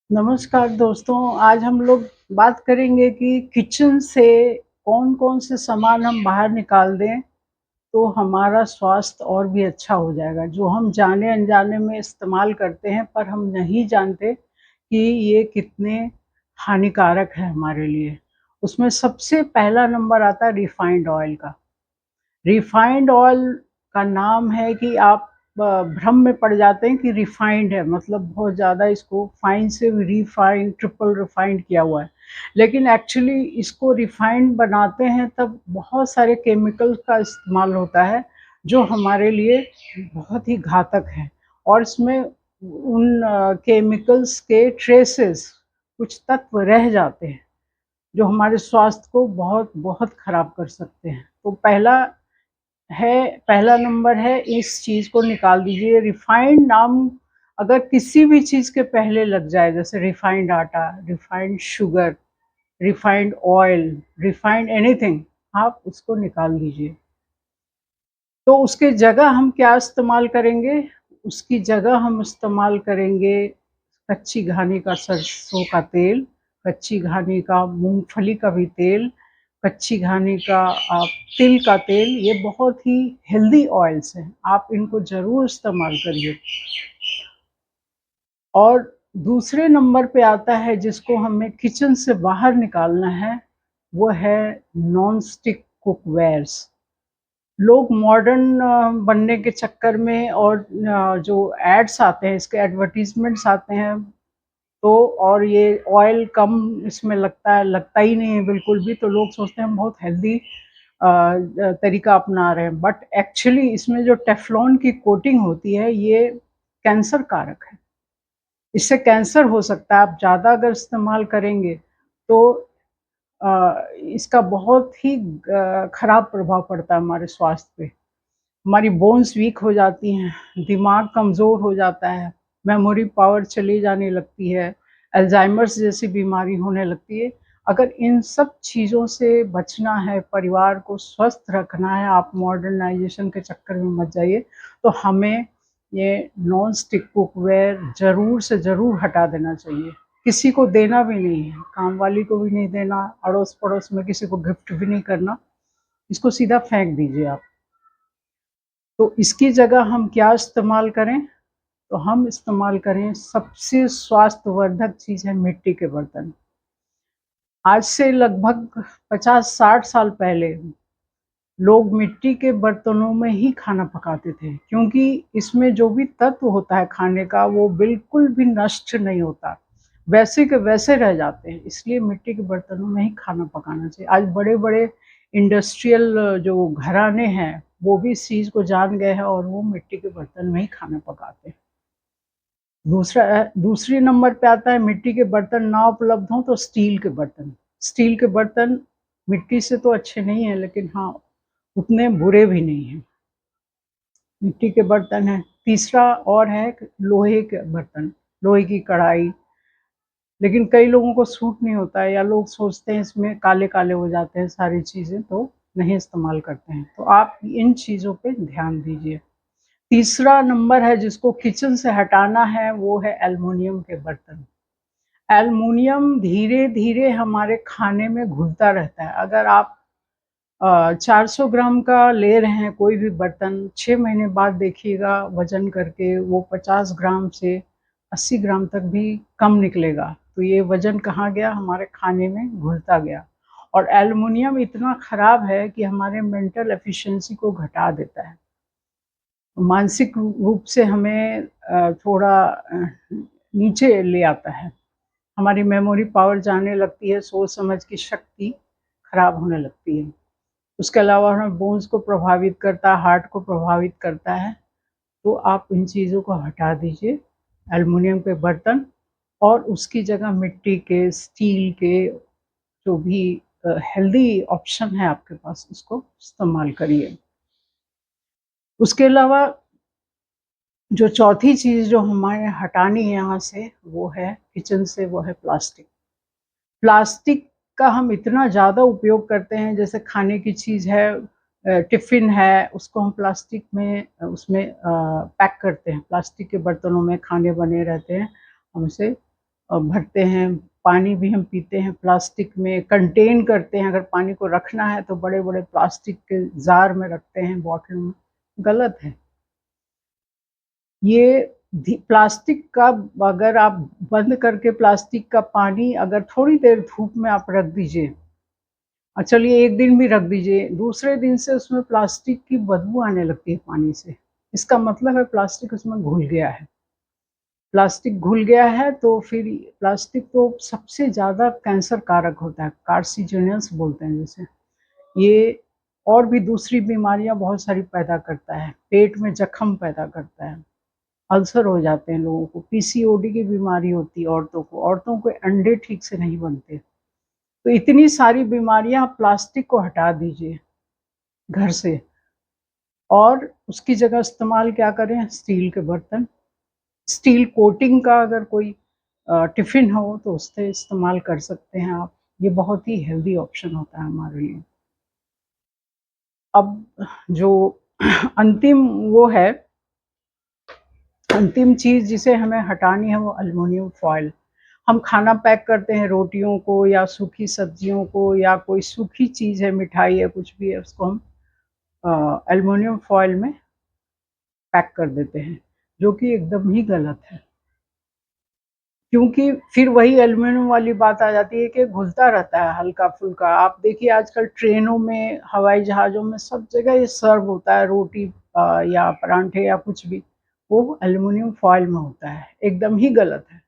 नमस्कार दोस्तों, आज हम लोग बात करेंगे कि किचन से कौन-कौन से सामान हम बाहर निकाल दें, तो हमारा स्वास्थ्य और भी अच्छा हो जाएगा। जो हम जाने-अनजाने में इस्तेमाल करते हैं, पर हम नहीं जानते कि ये कितने हानिकारक है हमारे लिए। उसमें सबसे पहला नंबर आता है रिफाइंड ऑयल का। रिफाइंड ऑयल का नाम है कि आप भ्रम में पड़ जाते हैं कि रिफाइंड है, मतलब बहुत ज़्यादा इसको फाइन से रिफाइंड, ट्रिपल रिफाइंड किया हुआ है। लेकिन एक्चुअली इसको रिफाइंड बनाते हैं तब बहुत सारे केमिकल का इस्तेमाल होता है, जो हमारे लिए बहुत ही घातक है। और इसमें उन केमिकल्स के ट्रेसेस, कुछ तत्व रह जाते हैं, जो हमारे स्वास्थ्य को बहुत खराब कर सकते हैं। तो पहला नंबर है, इस चीज़ को निकाल दीजिए। रिफाइंड नाम अगर किसी भी चीज़ के पहले लग जाए, जैसे रिफाइंड आटा, refined sugar, refined oil, refined anything, आप उसको निकाल दीजिए। तो उसके जगह हम क्या इस्तेमाल करेंगे? उसकी जगह हम इस्तेमाल करेंगे कच्ची घानी का सरसों का तेल, कच्ची घानी का मूँगफली का भी तेल, कच्ची घानी का तिल का तेल। ये बहुत ही हेल्दी ऑयल्स हैं, आप इनको ज़रूर इस्तेमाल करिए। और दूसरे नंबर पे आता है जिसको हमें किचन से बाहर निकालना है, वो है नॉन स्टिक कुकवेयर्स। लोग मॉडर्न बनने के चक्कर में और जो एड्स आते हैं, इसके एडवर्टाइज़मेंट्स आते हैं, तो और ये ऑयल कम इसमें लगता ही नहीं है बिल्कुल भी, तो लोग सोचते हैं हम बहुत हेल्दी तरीका अपना रहे हैं। बट एक्चुअली इसमें जो टेफ्लॉन की कोटिंग होती है, ये कैंसर कारक है। इससे कैंसर हो सकता है, आप ज़्यादा अगर इस्तेमाल करेंगे तो इसका बहुत ही खराब प्रभाव पड़ता है हमारे स्वास्थ्य पे। हमारी बोन्स वीक हो जाती हैं, दिमाग कमज़ोर हो जाता है, मेमोरी पावर चली जाने लगती है, अल्ज़ाइमर्स जैसी बीमारी होने लगती है। अगर इन सब चीज़ों से बचना है, परिवार को स्वस्थ रखना है, आप मॉडर्नाइज़ेशन के चक्कर में मत जाइए, तो हमें ये नॉन स्टिक कुकवेयर ज़रूर से ज़रूर हटा देना चाहिए। किसी को देना भी नहीं है, कामवाली को भी नहीं देना, अड़ोस-पड़ोस में किसी को गिफ्ट भी नहीं करना, इसको सीधा फेंक दीजिए आप। तो इसकी जगह हम क्या इस्तेमाल करें? तो हम इस्तेमाल करें, सबसे स्वास्थ्यवर्धक चीज़ है मिट्टी के बर्तन। आज से लगभग 50-60 साल पहले लोग मिट्टी के बर्तनों में ही खाना पकाते थे, क्योंकि इसमें जो भी तत्व होता है खाने का, वो बिल्कुल भी नष्ट नहीं होता, वैसे के वैसे रह जाते हैं। इसलिए मिट्टी के बर्तनों में ही खाना पकाना चाहिए। आज बड़े-बड़े इंडस्ट्रियल जो घराने हैं, वो भी इस चीज़ को जान गए हैं और वो मिट्टी के बर्तन में ही खाना पकाते हैं। दूसरे नंबर पे आता है, मिट्टी के बर्तन ना उपलब्ध हों तो स्टील के बर्तन। स्टील के बर्तन मिट्टी से तो अच्छे नहीं हैं, लेकिन हाँ, उतने बुरे भी नहीं हैं। मिट्टी के बर्तन हैं। तीसरा और है लोहे के बर्तन, लोहे की कढ़ाई, लेकिन कई लोगों को सूट नहीं होता है, या लोग सोचते हैं इसमें काले-काले हो जाते हैं सारी चीज़ें, तो नहीं इस्तेमाल करते हैं। तो आप इन चीज़ों पे ध्यान दीजिए। तीसरा नंबर है जिसको किचन से हटाना है, वो है एल्युमिनियम के बर्तन। एल्युमिनियम धीरे-धीरे हमारे खाने में घुलता रहता है। अगर आप 400 ग्राम का ले रहे हैं कोई भी बर्तन, 6 महीने बाद देखिएगा वज़न करके वो 50 ग्राम से 80 ग्राम तक भी कम निकलेगा। तो ये वज़न कहाँ गया? हमारे खाने में घुलता गया। और एल्युमिनियम इतना ख़राब है कि हमारे मेंटल एफिशिएंसी को घटा देता है। मानसिक रूप से हमें थोड़ा नीचे ले आता है। हमारी मेमोरी पावर जाने लगती है, सोच समझ की शक्ति खराब होने लगती है। उसके अलावा हमें बोन्स को प्रभावित करता है, हार्ट को प्रभावित करता है। तो आप इन चीज़ों को हटा दीजिए, एल्युमिनियम के बर्तन, और उसकी जगह मिट्टी के, स्टील के, जो भी हेल्दी ऑप्शन है आपके पास, उसको इस्तेमाल करिए। उसके अलावा जो चौथी चीज़ जो हमें हटानी है यहाँ से, वो है किचन से, वो है प्लास्टिक। प्लास्टिक का हम इतना ज़्यादा उपयोग करते हैं, जैसे खाने की चीज़ है, टिफ़िन है, उसको हम प्लास्टिक में उसमें पैक करते हैं, प्लास्टिक के बर्तनों में खाने बने रहते हैं, हम उसे भरते हैं, पानी भी हम पीते हैं प्लास्टिक में, कंटेन करते हैं, अगर पानी को रखना है तो बड़े-बड़े प्लास्टिक के जार में रखते हैं, बॉटल में, गलत है। ये प्लास्टिक का अगर आप बंद करके प्लास्टिक का पानी अगर थोड़ी देर धूप में आप रख दीजिए, चलिए 1 दिन भी रख दीजिए, दूसरे दिन से उसमें प्लास्टिक की बदबू आने लगती है पानी से। इसका मतलब है प्लास्टिक उसमें घुल गया है। प्लास्टिक घुल गया है तो फिर प्लास्टिक तो सबसे ज़्यादा कैंसर कारक होता है, कार्सिनोजेनस बोलते हैं जिसे। ये और भी दूसरी बीमारियाँ बहुत सारी पैदा करता है, पेट में जख्म पैदा करता है, अल्सर हो जाते हैं लोगों को, पीसीओडी की बीमारी होती है औरतों के अंडे ठीक से नहीं बनते। तो इतनी सारी बीमारियाँ आप प्लास्टिक को हटा दीजिए घर से और उसकी जगह इस्तेमाल क्या करें, स्टील के बर्तन। स्टील कोटिंग का अगर कोई टिफ़िन हो तो उससे इस्तेमाल कर सकते हैं आप। ये बहुत ही हेल्दी ऑप्शन होता है हमारे लिए। अब जो अंतिम वो है, अंतिम चीज़ जिसे हमें हटानी है वो एल्युमिनियम फ़ॉइल। हम खाना पैक करते हैं रोटियों को या सूखी सब्जियों को या कोई सूखी चीज़ है, मिठाई है, कुछ भी है उसको हम एल्युमिनियम फ़ॉइल में पैक कर देते हैं, जो कि एकदम ही गलत है। क्योंकि फिर वही एल्युमिनियम वाली बात आ जाती है कि घुलता रहता है हल्का-फुल्का। आप देखिए आजकल ट्रेनों में, हवाई जहाज़ों में सब जगह ये सर्व होता है रोटी या पराठे या कुछ भी, वो एल्युमिनियम फ़ॉइल में होता है, एकदम ही गलत है।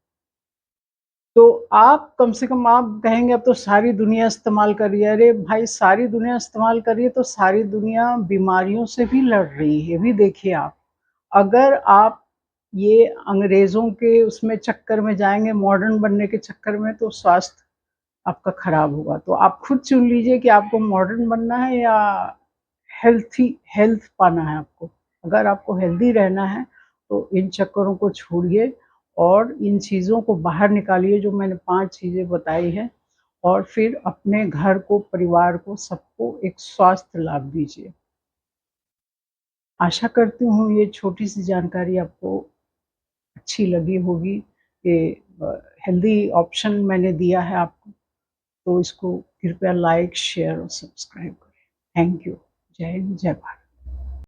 तो आप कम से कम आप कहेंगे अब तो सारी दुनिया इस्तेमाल कर रही है, अरे भाई सारी दुनिया इस्तेमाल कर रही है तो सारी दुनिया बीमारियों से भी लड़ रही है, ये भी देखिए आप। अगर आप ये अंग्रेज़ों के उसमें चक्कर में जाएँगे, मॉडर्न बनने के चक्कर में तो स्वास्थ्य आपका खराब होगा। तो आप खुद चुन लीजिए कि आपको मॉडर्न बनना है या हेल्थ पाना है आपको। अगर आपको हेल्दी रहना है तो इन चक्करों को छोड़िए और इन चीज़ों को बाहर निकालिए जो मैंने 5 चीज़ें बताई हैं और फिर अपने घर को, परिवार को, सबको एक स्वास्थ्य लाभ दीजिए। आशा करती हूँ ये छोटी-सी जानकारी आपको अच्छी लगी होगी कि हेल्दी ऑप्शन मैंने दिया है आपको, तो इसको कृपया लाइक, शेयर और सब्सक्राइब करें। Thank you. जय हिंद, जय भारत।